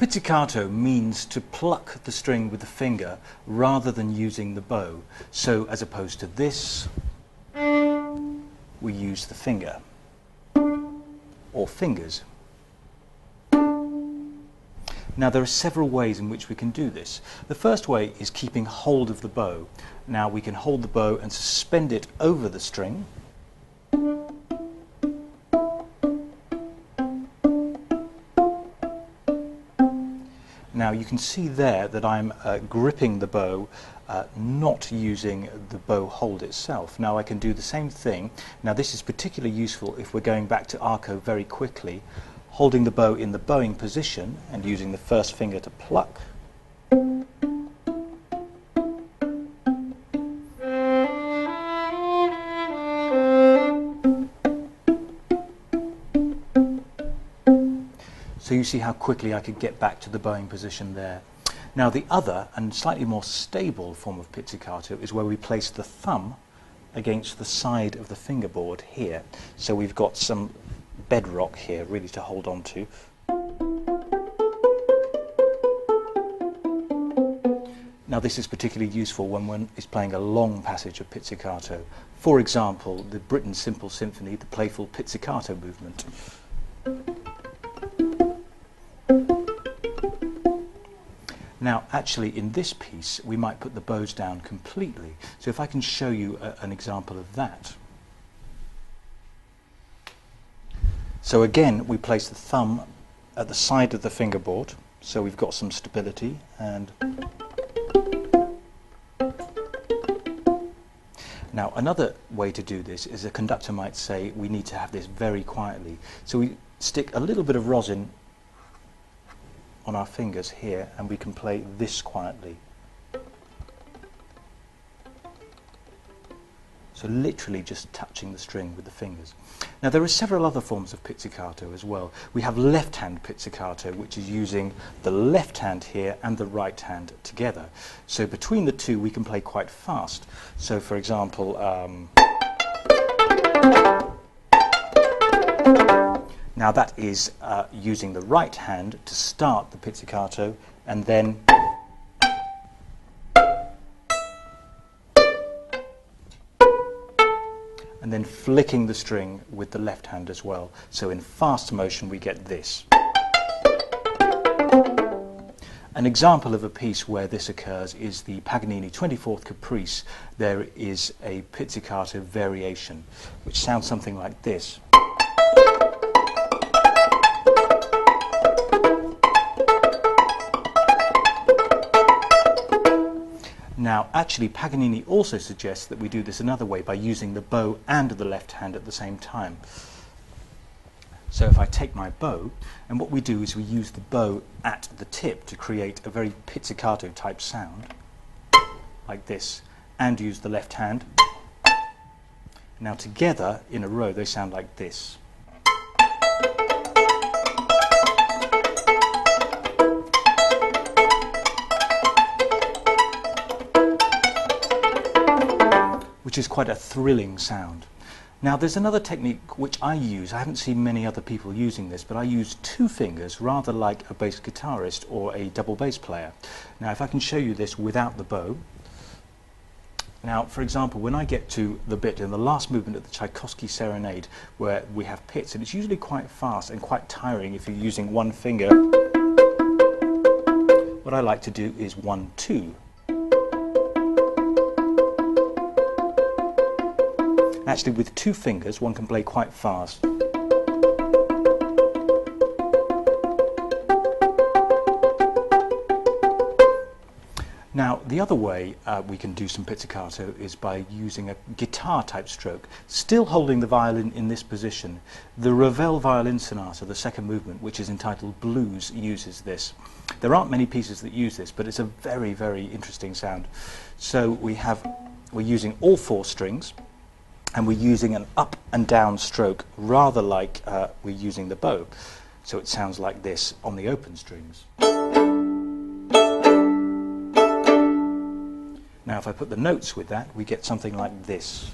Pizzicato means to pluck the string with the finger rather than using the bow. So as opposed to this, we use the finger or fingers. Now there are several ways in which we can do this. The first way is keeping hold of the bow. Now we can hold the bow and suspend it over the string. Now you can see there that I'm gripping the bow, not using the bow hold itself. Now I can do the same thing. Now this is particularly useful if we're going back to arco very quickly, holding the bow in the bowing position and using the first finger to pluck. So you see how quickly I could get back to the bowing position there. Now the other and slightly more stable form of pizzicato is where we place the thumb against the side of the fingerboard here. So we've got some bedrock here really to hold on to. Now this is particularly useful when one is playing a long passage of pizzicato. For example, the Britten Simple Symphony, the playful pizzicato movement. Now actually in this piece we might put the bows down completely. So if I can show you an example of that. So again we place the thumb at the side of the fingerboard so we've got some stability, and now another way to do this is a conductor might say we need to have this very quietly. So we stick a little bit of rosin on our fingers here and we can play this quietly. So literally just touching the string with the fingers. Now there are several other forms of pizzicato as well. We have left-hand pizzicato, which is using the left hand here and the right hand together. So between the two we can play quite fast. So for example, now that is using the right hand to start the pizzicato and then flicking the string with the left hand as well. So in fast motion we get this. An example of a piece where this occurs is the Paganini 24th Caprice. There is a pizzicato variation which sounds something like this. Now actually Paganini also suggests that we do this another way by using the bow and the left hand at the same time. So if I take my bow, and what we do is we use the bow at the tip to create a very pizzicato type sound, like this, and use the left hand. Now together in a row they sound like this. Which is quite a thrilling sound. Now there's another technique which I use. I haven't seen many other people using this, but I use two fingers rather like a bass guitarist or a double bass player. Now if I can show you this without the bow. Now for example, when I get to the bit in the last movement of the Tchaikovsky Serenade where we have pits, and it's usually quite fast and quite tiring if you're using one finger, what I like to do is 1-2. Actually, with two fingers, one can play quite fast. Now, the other way we can do some pizzicato is by using a guitar-type stroke, still holding the violin in this position. The Ravel Violin Sonata, the second movement, which is entitled Blues, uses this. There aren't many pieces that use this, but it's a very, very interesting sound. So we're using all four strings, and we're using an up and down stroke rather like we're using the bow. So it sounds like this on the open strings. Now if I put the notes with that, we get something like this.